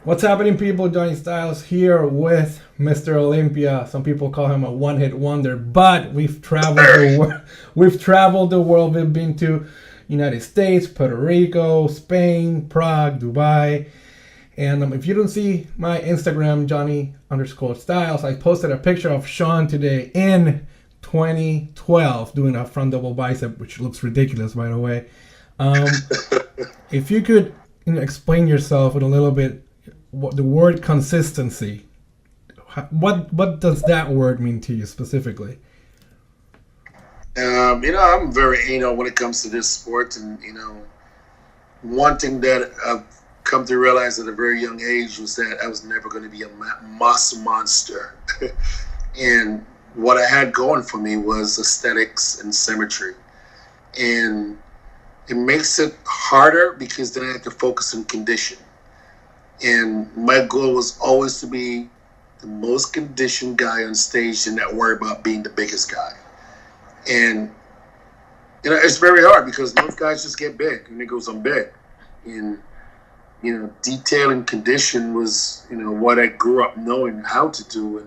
What's happening, people? Johnny Styles here with Mr. Olympia. Some people call him a one-hit wonder, but we've traveled the world. We've traveled the world. We've been to United States, Puerto Rico, Spain, Prague, Dubai. And if you don't see my Instagram, Johnny_Styles, I posted a picture of Shawn today in 2012 doing a front double bicep, which looks ridiculous, by the way. Um, if you could explain yourself with a little bit, what the word consistency, what does that word mean to you specifically? I'm very anal when it comes to this sport, and one thing that I've come to realize at a very young age was that I was never going to be a mass monster, and what I had going for me was aesthetics and symmetry, and it makes it harder because then I have to focus on condition. And my goal was always to be the most conditioned guy on stage and not worry about being the biggest guy. And it's very hard because most guys just get big and it goes, I'm big. And detail and condition was what I grew up knowing how to do,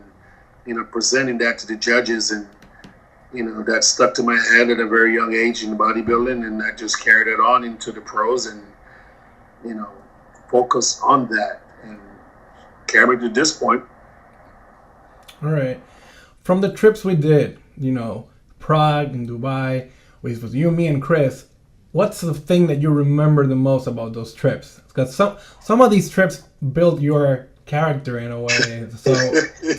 and presenting that to the judges, and that stuck to my head at a very young age in bodybuilding, and I just carried it on into the pros, and focus on that and carry me to this point. All right. From the trips we did, Prague and Dubai, with you, me, and Chris, what's the thing that you remember the most about those trips? Because some of these trips built your character in a way. So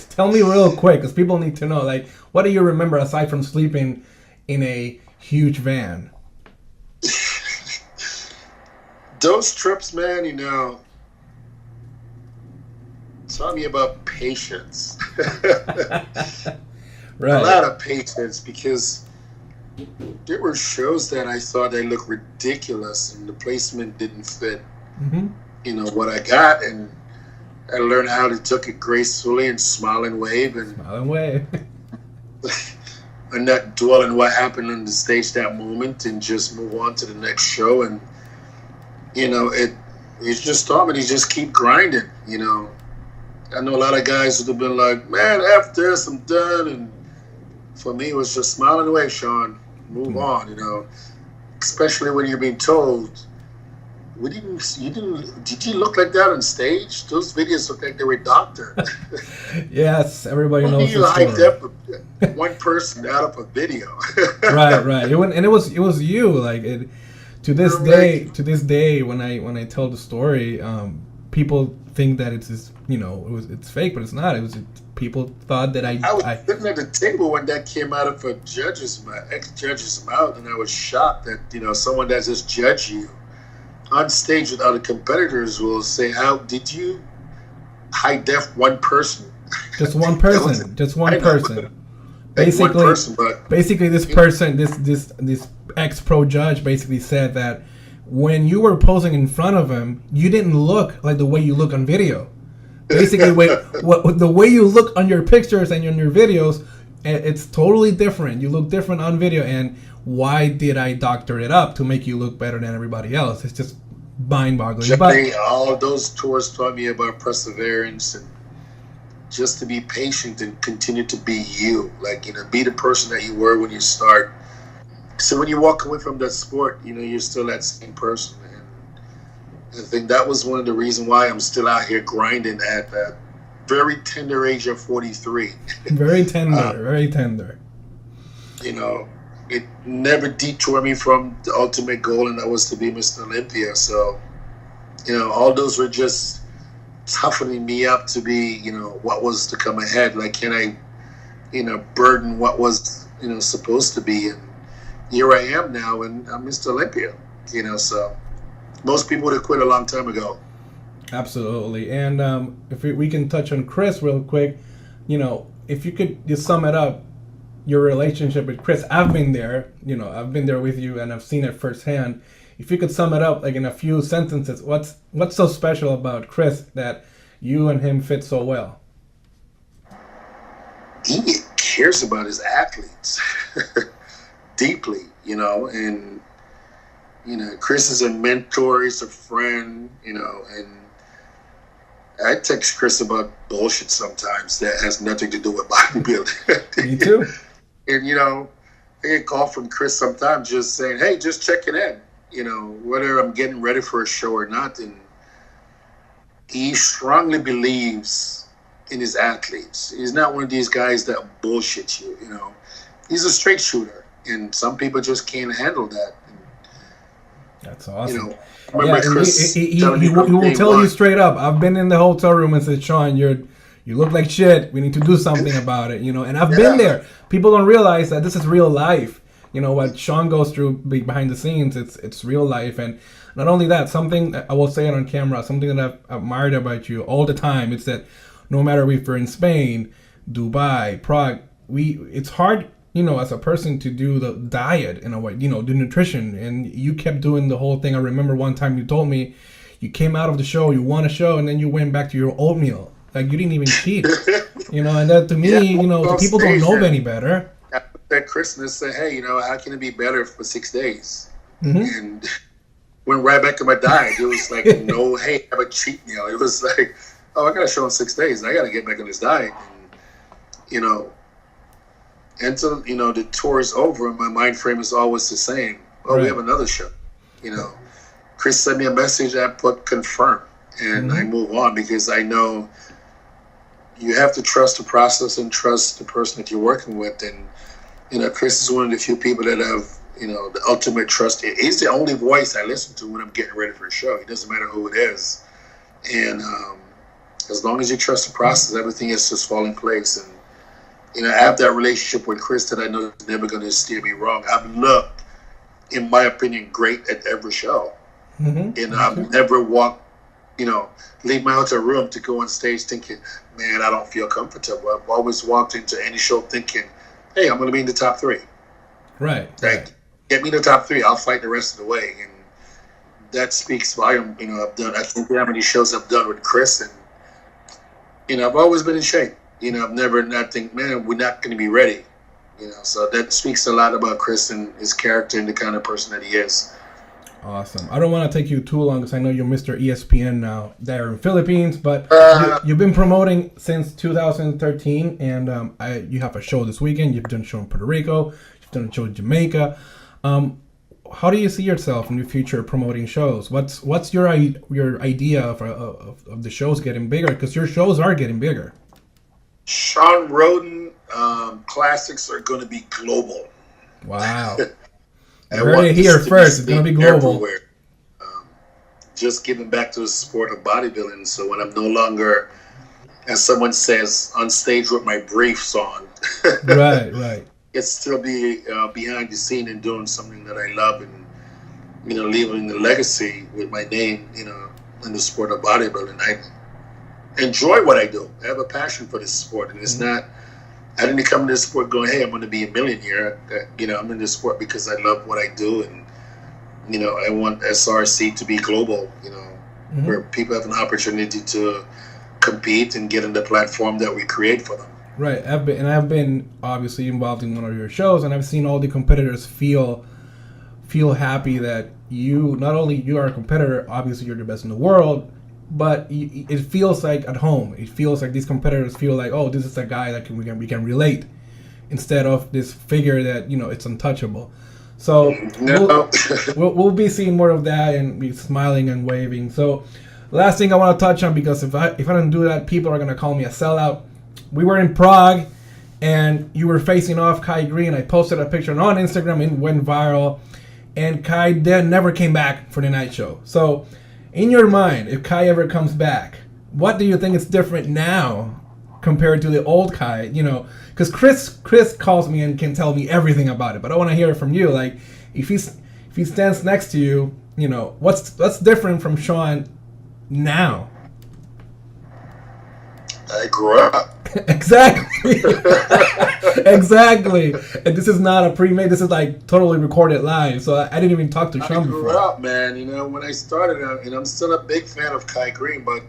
tell me real quick, because people need to know, like, what do you remember aside from sleeping in a huge van? Those trips, man, taught me about patience. Right. A lot of patience, because there were shows that I thought they looked ridiculous and the placement didn't fit, what I got, and I learned how to take it gracefully and smile and wave, and and not dwell on what happened on the stage that moment, and just move on to the next show. And it just taught me to just keep grinding. I know a lot of guys would have been like, man, after this, I'm done. And for me, it was just smiling away, Shawn. Move on, Especially when you're being told, did you look like that on stage? Those videos look like they were doctored. Yes, everybody knows you the story. Up one person out of a video. Right. It was you. Like to this day, when I tell the story, people think that it's fake, but it's not. People thought that I was sitting at the table when that came out of a ex-judge's mouth, and I was shocked that someone that just judged you on stage with other competitors will say, "How did you high def one person?" Just one person. Just one person. Basically, one person, but basically, this person, this ex-pro judge, basically said that when you were posing in front of him, you didn't look like the way you look on video. Basically, the way you look on your pictures and on your videos, it's totally different. You look different on video, and why did I doctor it up to make you look better than everybody else? It's just mind-boggling. But all of those tours taught me about perseverance and just to be patient and continue to be you. Like, be the person that you were when you start. So when you walk away from that sport, you're still that same person. And I think that was one of the reasons why I'm still out here grinding at that very tender age of 43. Very tender, very tender. It never detoured me from the ultimate goal, and that was to be Mr. Olympia. So, all those were just toughening me up to be, what was to come ahead. Like, can I, burden what was, supposed to be. And here I am now, and I'm Mr. Olympia, so most people would have quit a long time ago. Absolutely. And if we can touch on Chris real quick, if you could just sum it up, your relationship with Chris. I've been there, I've been there with you, and I've seen it firsthand. If you could sum it up, like in a few sentences, what's so special about Chris that you and him fit so well? He cares about his athletes deeply, and Chris is a mentor, he's a friend, and I text Chris about bullshit sometimes that has nothing to do with bodybuilding. Me too. And, I get a call from Chris sometimes just saying, hey, just checking in, whether I'm getting ready for a show or not. And he strongly believes in his athletes. He's not one of these guys that bullshit you, He's a straight shooter. And some people just can't handle that. That's awesome. Remember Chris he will tell you straight up. I've been in the hotel room and said, Shawn, you look like shit. We need to do something about it, And I've been there. People don't realize that this is real life. What Shawn goes through behind the scenes, it's real life. And not only that, something I will say it on camera, something that I've admired about you all the time, it's that no matter if we're in Spain, Dubai, Prague, it's hard, as a person to do the diet in a way, the nutrition, and you kept doing the whole thing. I remember one time you told me you came out of the show, you won a show, and then you went back to your oatmeal. Like, you didn't even cheat, and that to me, the people don't know any better. At Christmas, say, hey, how can it be better for 6 days? Mm-hmm. And went right back to my diet. It was like, no, hey, have a cheat meal. It was like, oh, I got a show in 6 days. I got to get back on this diet. And, until, the tour is over, my mind frame is always the same. Oh, right. We have another show. Chris sent me a message, I put confirm, and I move on because I know you have to trust the process and trust the person that you're working with. And, Chris is one of the few people that have, the ultimate trust. He's the only voice I listen to when I'm getting ready for a show. It doesn't matter who it is. And as long as you trust the process, everything is just fall in place. And, I have that relationship with Chris that I know is never going to steer me wrong. I've looked, in my opinion, great at every show. Mm-hmm. And I've never walked, leave my hotel room to go on stage thinking, man, I don't feel comfortable. I've always walked into any show thinking, hey, I'm going to be in the top 3. Right. Like, get me in the top 3. I'll fight the rest of the way. And that speaks volume. I think how many shows I've done with Chris. And, I've always been in shape. I've never not think, man, we're not going to be ready. So that speaks a lot about Chris and his character and the kind of person that he is. Awesome. I don't want to take you too long because I know you're Mr. ESPN now there in Philippines, but you've been promoting since 2013, and you have a show this weekend. You've done a show in Puerto Rico. You've done a show in Jamaica. How do you see yourself in the future promoting shows? What's your idea of the shows getting bigger? Because your shows are getting bigger. Shawn Rhoden classics are going to be global. Wow. I heard it here first. It's going to be global. Everywhere. Just giving back to the sport of bodybuilding. So when I'm no longer, as someone says, on stage with my briefs on. Right. It's still be behind the scene and doing something that I love and, leaving a legacy with my name, in the sport of bodybuilding. I enjoy what I do. I have a passion for this sport, and it's not. I didn't come to this sport going, "Hey, I'm going to be a millionaire." I'm in this sport because I love what I do, and I want SRC to be global. Where people have an opportunity to compete and get in the platform that we create for them. Right. I've been obviously involved in one of your shows, and I've seen all the competitors feel happy that you not only you are a competitor, obviously you're the best in the world. But it feels like at home. It feels like these competitors feel like, oh, this is a guy that we can relate, instead of this figure that it's untouchable. So we'll be seeing more of that and be smiling and waving. So last thing I want to touch on, because if I don't do that, people are gonna call me a sellout. We were in Prague, and you were facing off KAI GREENE. I posted a picture on Instagram, and it went viral. And KAI then never came back for the night show. So, in your mind, if KAI ever comes back, what do you think is different now compared to the old KAI? Because Chris calls me and can tell me everything about it, but I want to hear it from you. Like, if he stands next to you, what's different from Shawn now? I grew up. Exactly. Exactly. And this is not a pre-made. This is like totally recorded live. So I didn't even talk to Shawn before. I grew up, man. When I started, and I'm still a big fan of KAI GREENE, but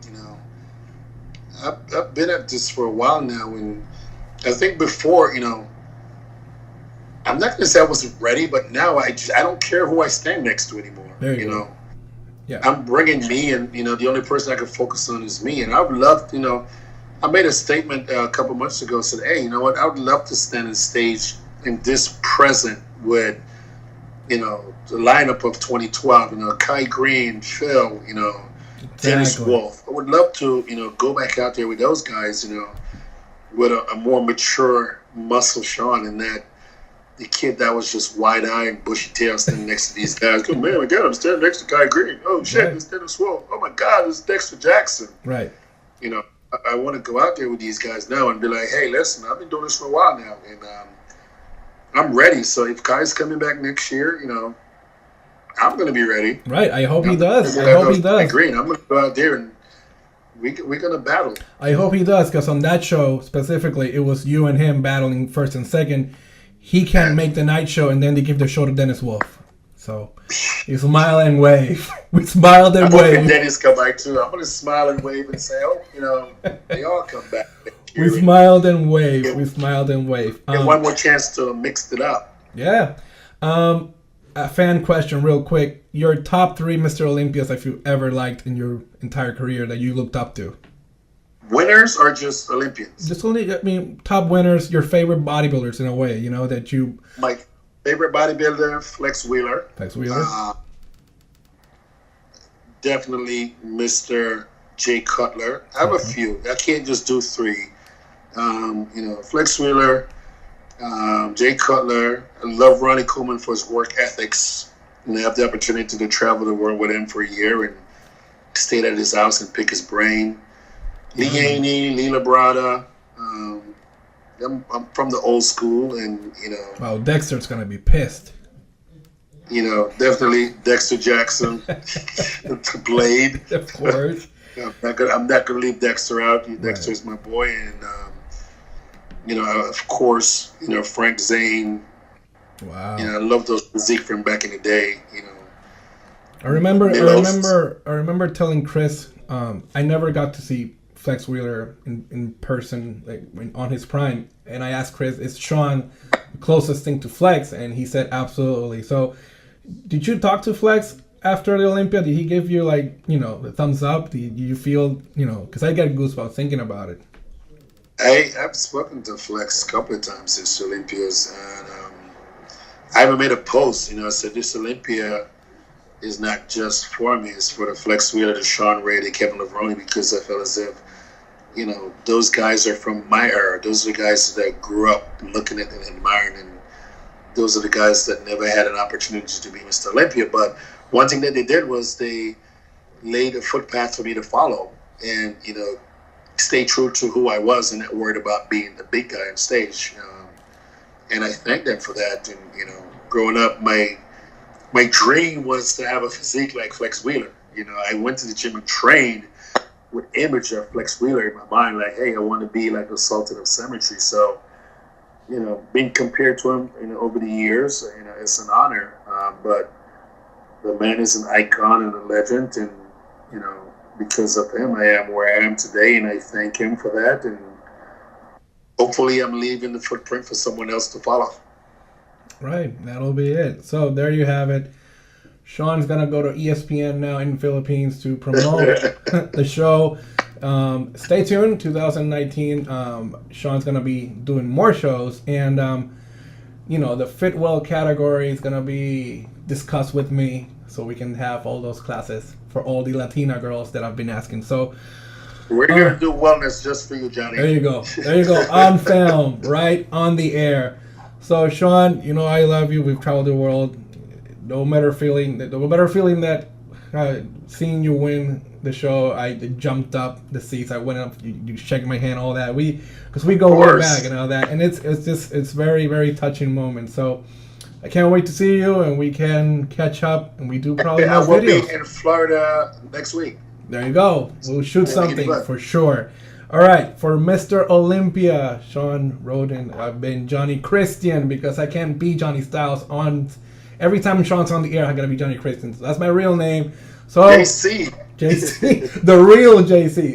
I've been at this for a while now, and I think before, I'm not going to say I wasn't ready, but now I don't care who I stand next to anymore. There you go. Yeah. I'm bringing me, and the only person I can focus on is me. And I would love, I made a statement a couple months ago. Said, hey, you know what? I would love to stand on stage in this present with, the lineup of 2012. KAI GREENE, Phil, Dennis Wolf. I would love to, go back out there with those guys, with a more mature muscle Shawn, and that the kid that was just wide-eyed and bushy-tailed standing next to these guys. Oh, man, my God, I'm standing next to KAI GREENE. Oh, shit, right. It's Dennis Wolf. Oh, my God, it's Dexter Jackson. Right. I want to go out there with these guys now and be like, hey, listen, I've been doing this for a while now, and I'm ready. So if KAI's coming back next year, I'm going to be ready. Right. I hope he does. I hope he does. KAI GREENE. I'm going to go out there and we're going to battle. I hope he does, because on that show specifically, it was you and him battling first and second. He can't make the night show, and then they give the show to Dennis Wolf. So you smile and wave. We smiled and waved. And Dennis come back too. I'm going to smile and wave and say, oh, they all come back. We smiled and waved. We smiled and waved. And one more chance to mix it up. Yeah. A fan question real quick. Your top 3 Mr. Olympias that you ever liked in your entire career that you looked up to? Winners or just Olympians? Just only, top winners, your favorite bodybuilders in a way, that you... My favorite bodybuilder, Flex Wheeler. Flex Wheeler. Definitely Mr. Jay Cutler. I have a few. I can't just do 3. Flex Wheeler, Jay Cutler. I love Ronnie Coleman for his work ethics. And I have the opportunity to travel the world with him for a year and stay at his house and pick his brain. Lee Haney, Lee Labrada. I'm from the old school, and Well, Dexter's gonna be pissed. Definitely Dexter Jackson, Blade. Of course. I'm not gonna leave Dexter out. Dexter's my boy, and of course, Frank Zane. Wow. I love those physique from back in the day. I remember telling Chris. I never got to see Flex Wheeler in person, on his prime, and I asked Chris, "Is Shawn the closest thing to Flex?" And he said, "Absolutely." So, did you talk to Flex after the Olympia? Did he give you the thumbs up? Did you feel Because I get goosebumps thinking about it. I've spoken to Flex a couple of times since the Olympias, and I haven't made a post. I said this Olympia is not just for me; it's for the Flex Wheeler, the Shawn Rhoden, Kevin Levrone, because I felt as if those guys are from my era. Those are the guys that grew up looking at and admiring, and those are the guys that never had an opportunity to be Mr. Olympia. But one thing that they did was they laid a footpath for me to follow, and stay true to who I was and not worried about being the big guy on stage. And I thank them for that. And growing up, my dream was to have a physique like Flex Wheeler. I went to the gym and trained with image of Flex Wheeler in my mind, like, hey, I want to be like the Sultan of Symmetry. So, being compared to him, over the years, it's an honor. But the man is an icon and a legend, and because of him, I am where I am today, and I thank him for that. And hopefully, I'm leaving the footprint for someone else to follow. Right, that'll be it. So there you have it. Shawn's gonna go to ESPN now in the Philippines to promote the show. Stay tuned. 2019. Shawn's gonna be doing more shows, and the fit well category is gonna be discussed with me, so we can have all those classes for all the Latina girls that I've been asking. So we're gonna do wellness just for you, Johnny. There you go. On film, right on the air. So Shawn, I love you. We've traveled the world. No better feeling that seeing you win the show, I jumped up the seats. I went up, you shook my hand, all that. Because we go way back and all that, and it's very, very touching moment. So I can't wait to see you, and we can catch up, and we do probably more videos. I will be in Florida next week. There you go. We'll shoot something for sure. All right, for Mr. Olympia, Shawn Rhoden, I've been Johnny Christian, because I can't be Johnny Styles on. Every time Shawn's on the air, I gotta be Johnny Christian. So that's my real name. So JC, the real JC.